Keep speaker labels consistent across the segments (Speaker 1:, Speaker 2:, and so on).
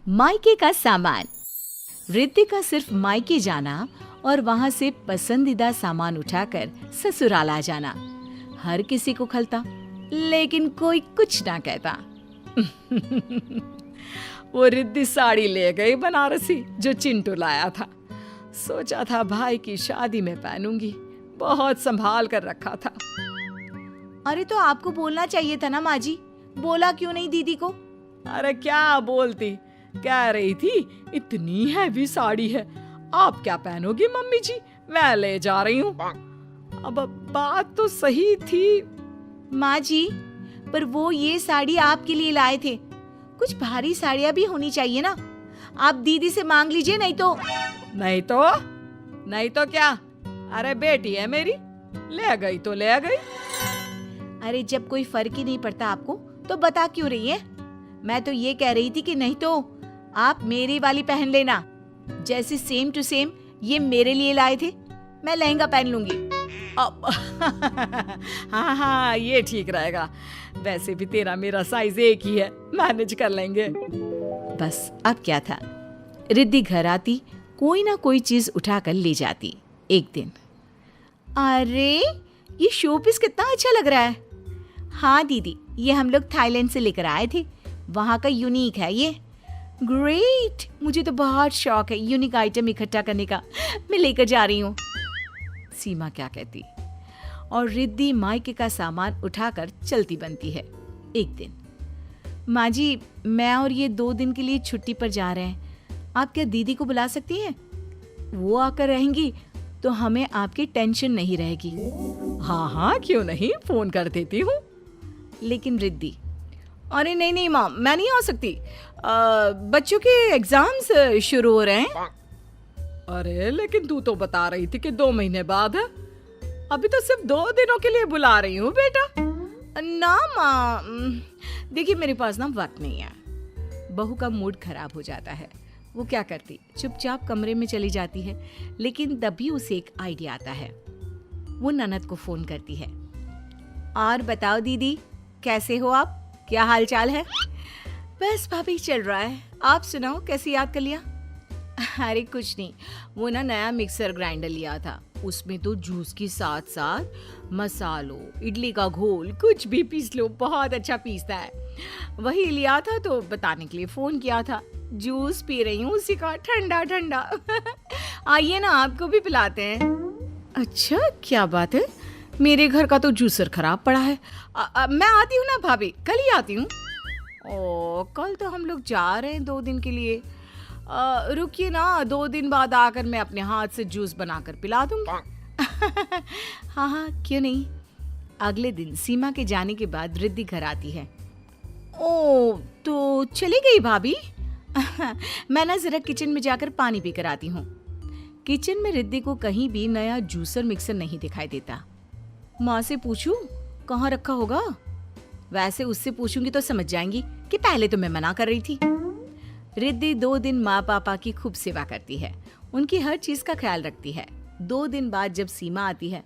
Speaker 1: मायके का सामान। रिद्धि का सिर्फ मायके जाना और वहां से पसंदीदा सामान उठाकर ससुराल आ जाना हर किसी को खलता, लेकिन कोई कुछ ना कहता। वो रिद्धि साड़ी ले गई बनारसी जो चिंटू लाया था। सोचा था भाई की शादी में पहनूंगी, बहुत संभाल कर रखा था।
Speaker 2: अरे तो आपको बोलना चाहिए था ना माँ जी, बोला क्यों नहीं दीदी को?
Speaker 1: अरे क्या बोलती, कह रही थी इतनी हैवी साड़ी है, आप क्या पहनोगी मम्मी जी, मैं ले जा रही हूँ। अब बात तो सही थी
Speaker 2: माँ जी, पर वो ये साड़ी आपके लिए लाए थे, कुछ भारी साड़ियाँ भी होनी चाहिए ना। आप दीदी से मांग लीजिए, नहीं तो
Speaker 1: क्या? अरे बेटी है मेरी, ले गई तो ले गई।
Speaker 2: अरे जब कोई फर्क ही नहीं पड़ता आपको तो बता क्यों रही है? मैं तो ये कह रही थी कि नहीं तो आप मेरी वाली पहन लेना, जैसे सेम टू सेम ये मेरे लिए लाए थे, मैं लहंगा पहन लूंगी।
Speaker 1: अब हाँ ये ठीक रहेगा, वैसे भी तेरा मेरा साइज एक ही है, मैनेज कर लेंगे। बस अब क्या था, रिद्धि घर आती, कोई ना कोई चीज उठा कर ले जाती। एक दिन,
Speaker 2: अरे ये शो पीस कितना अच्छा लग रहा है। हाँ दीदी, ये हम लोग थाईलैंड से लेकर आए थे, वहाँ का यूनिक है ये। ग्रेट, मुझे तो बहुत शौक है यूनिक आइटम इकट्ठा करने का, मैं लेकर जा रही हूँ।
Speaker 1: सीमा क्या कहती और रिद्धि मायके का सामान उठाकर चलती बनती है। एक दिन,
Speaker 2: माँ जी, मैं और ये 2 दिन के लिए छुट्टी पर जा रहे हैं, आप क्या दीदी को बुला सकती हैं? वो आकर रहेंगी तो हमें आपकी टेंशन नहीं रहेगी।
Speaker 1: हाँ क्यों नहीं, फोन कर देती हूँ।
Speaker 2: लेकिन रिद्धि, अरे नहीं माँ, मैं नहीं आ सकती, बच्चों के एग्जाम्स शुरू हो रहे हैं।
Speaker 1: अरे लेकिन तू तो बता रही थी कि 2 महीने बाद है, अभी तो सिर्फ 2 दिनों के लिए बुला रही हूँ बेटा।
Speaker 2: ना माँ, देखिए मेरे पास ना वक्त नहीं है।
Speaker 1: बहू का मूड खराब हो जाता है, वो क्या करती, चुपचाप कमरे में चली जाती है। लेकिन तभी उसे एक आइडिया आता है, वो ननद को फोन करती है।
Speaker 2: और बताओ दीदी, कैसे हो आप, क्या हाल चाल है?
Speaker 1: बस भाभी चल रहा है, आप सुनाओ, कैसे याद कर लिया?
Speaker 2: अरे कुछ नहीं, वो ना नया मिक्सर ग्राइंडर लिया था,
Speaker 1: उसमें तो जूस के साथ साथ मसालों, इडली का घोल, कुछ भी पीस लो, बहुत अच्छा पीसता है। वही लिया था तो बताने के लिए फोन किया था। जूस पी रही हूँ उसी का, ठंडा ठंडा।
Speaker 2: आइए ना, आपको भी पिलाते हैं।
Speaker 1: अच्छा क्या बात है, मेरे घर का तो जूसर खराब पड़ा है।
Speaker 2: मैं आती हूँ ना भाभी, कल ही आती हूँ।
Speaker 1: ओ, कल तो हम लोग जा रहे हैं 2 दिन के लिए। रुकिए ना, 2 दिन बाद आकर मैं अपने हाथ से जूस बनाकर पिला दूंगी।
Speaker 2: हाँ क्यों नहीं।
Speaker 1: अगले दिन सीमा के जाने के बाद रिद्धि घर आती है।
Speaker 2: ओ, तो चली गई भाभी? मैं ना जरा किचन में जाकर पानी पी कर आती हूँ।
Speaker 1: किचन में रिद्धि को कहीं भी नया जूसर मिक्सर नहीं दिखाई देता।
Speaker 2: माँ से पूछूं कहाँ रखा होगा?
Speaker 1: वैसे उससे पूछूंगी तो समझ जाएंगी कि पहले तो मैं मना कर रही थी। रिद्धि 2 दिन माँ पापा की खूब सेवा करती है, उनकी हर चीज का ख्याल रखती है। 2 दिन बाद जब सीमा आती है,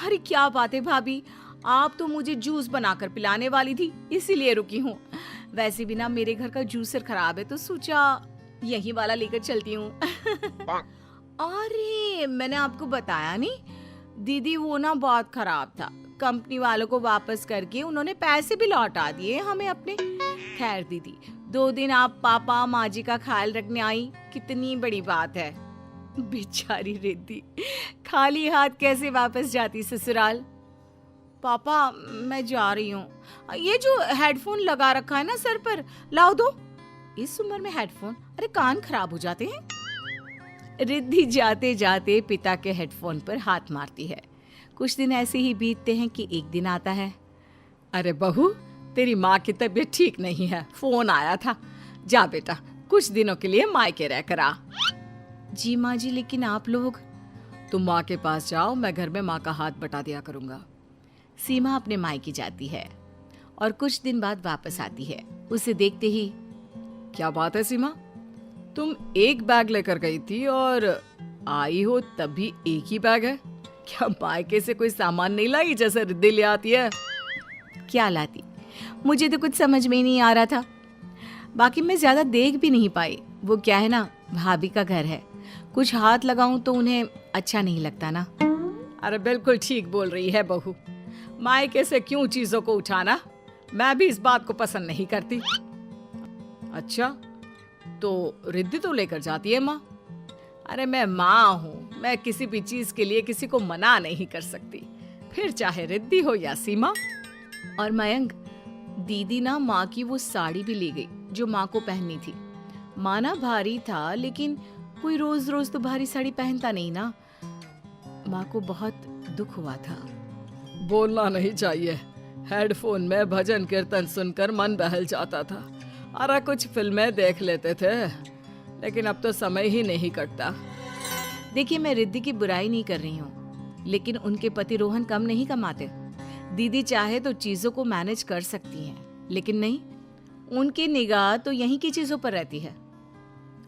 Speaker 2: अरे क्या बात है भाभी, आप तो मुझे जूस बनाकर पिलाने वाली थी, इसीलिए रुकी हूँ। वैसे भी ना मेरे घर का जूसर खराब है, तो सोचा यही वाला लेकर चलती हूँ। अरे मैंने आपको बताया नहीं दीदी, वो ना बहुत खराब था, कंपनी वालों को वापस करके उन्होंने पैसे भी लौटा दिए हमें अपने। खैर दीदी, 2 दिन आप पापा माँ जी का ख्याल रखने आई, कितनी बड़ी बात है।
Speaker 1: बेचारी रिद्धि खाली हाथ कैसे वापस जाती ससुराल।
Speaker 2: पापा मैं जा रही हूँ, ये जो हेडफोन लगा रखा है ना सर पर, लाओ दो।
Speaker 1: इस उम्र में हेडफोन, अरे कान खराब हो जाते हैं। रिद्धि जाते जाते पिता के हेडफोन पर हाथ मारती है। कुछ दिन ऐसे ही बीतते हैं कि एक दिन आता है। अरे बहू, तेरी माँ की तबीयत ठीक नहीं है, फोन आया था, जा बेटा कुछ दिनों के लिए मायके रह कर आ।
Speaker 2: जी माँ जी, लेकिन आप लोग?
Speaker 1: तुम माँ के पास जाओ, मैं घर में माँ का हाथ बटा दिया करूंगा। सीमा अपने मायके जाती है और कुछ दिन बाद वापस आती है। उसे देखते ही, क्या बात है सीमा, तुम एक बैग लेकर गई थी और आई हो तब भी एक ही बैग है, क्या मायके से कोई सामान नहीं लाई जैसे रिद्धि ले आती है?
Speaker 2: क्या लाती, मुझे तो कुछ समझ में ही नहीं आ रहा था।
Speaker 1: बाकी मैं ज्यादा देख भी नहीं पाई। वो क्या है ना, भाभी का घर है, कुछ हाथ लगाऊं तो उन्हें अच्छा नहीं लगता ना। अरे बिल्कुल ठीक बोल रही है बहू, मायके से क्यों चीजों को उठाना, मैं भी इस बात को पसंद नहीं करती। अच्छा, तो रिद्धि तो लेकर जाती है माँ। अरे मैं माँ हूँ, मैं किसी भी चीज के लिए किसी को मना नहीं कर सकती, फिर चाहे रिद्धि हो या सीमा। और मयंक, दीदी ना माँ की वो साड़ी भी ले गई जो माँ को पहननी थी। माँ ना भारी था, लेकिन कोई रोज रोज तो भारी साड़ी पहनता नहीं ना। माँ को बहुत दुख हुआ था। बोलना नहीं चाहिए, हेडफोन में भजन कीर्तन सुनकर मन बहल जाता था। अरे कुछ फिल्में देख लेते थे, लेकिन अब तो समय ही नहीं कटता। देखिए, मैं रिद्धि की बुराई नहीं कर रही हूँ, लेकिन उनके पति रोहन कम नहीं कमाते। दीदी चाहे तो चीजों को मैनेज कर सकती हैं, लेकिन नहीं, उनकी निगाह तो यहीं की चीजों पर रहती है।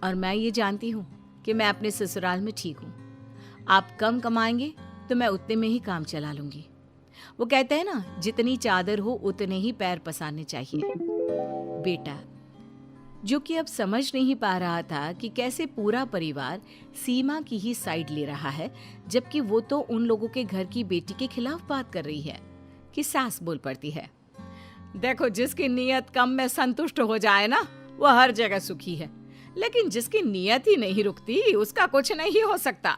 Speaker 1: और मैं ये जानती हूँ कि मैं अपने ससुराल में ठीक हूँ। आप कम कमाएंगे तो मैं उतने में ही काम चला लूंगी। वो कहते हैं ना, जितनी चादर हो उतने ही पैर पसारने चाहिए। बेटा, जो कि अब समझ नहीं पा रहा था कि कैसे पूरा परिवार सीमा की ही साइड ले रहा है, जबकि वो तो उन लोगों के घर की बेटी के खिलाफ बात कर रही है, कि सास बोल पड़ती है। देखो, जिसकी नीयत कम में संतुष्ट हो जाए ना, वो हर जगह सुखी है, लेकिन जिसकी नीयत ही नहीं रुकती, उसका कुछ नहीं हो सकता।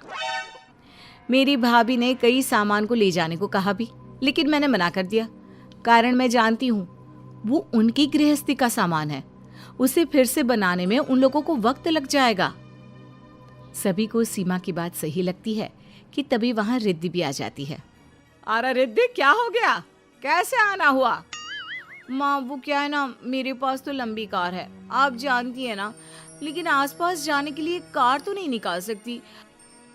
Speaker 1: मेरी भाभी ने कई सामान को ले जाने को कहा भी, लेकिन मैंने मना कर दिया, कारण मैं जानती हूँ वो उनकी गृहस्थी का सामान है, उसे फिर से बनाने में उन लोगों को वक्त लग जाएगा। सभी को सीमा की बात सही लगती है कि तभी वहां रिद्धि भी आ जाती है। अरे रिद्धि, क्या हो गया, कैसे आना हुआ? माँ, वो क्या है ना, मेरे पास तो लंबी कार है, आप जानती है ना, लेकिन आसपास जाने के लिए कार तो नहीं निकाल सकती,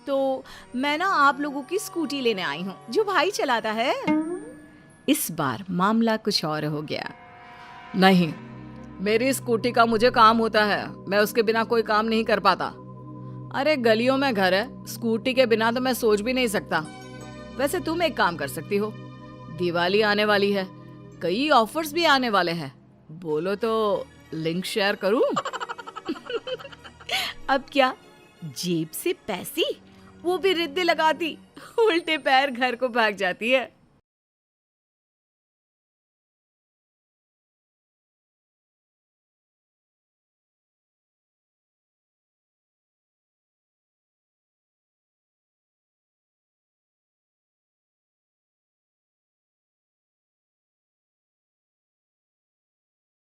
Speaker 1: तो मैं ना आप लोगों की स्कूटी लेने आई हूँ, जो भाई चलाता है। इस बार मामला कुछ और हो गया। नहीं, मेरी स्कूटी का मुझे काम होता है, मैं उसके बिना कोई काम नहीं कर पाता। अरे गलियों में घर है, स्कूटी के बिना तो मैं सोच भी नहीं सकता। वैसे तुम एक काम कर सकती हो, दिवाली आने वाली है, कई ऑफर्स भी आने वाले हैं, बोलो तो लिंक शेयर करूं? अब क्या, जेब से पैसे, वो भी रिद्धि लगाती, उल्टे पैर घर को भाग जाती है।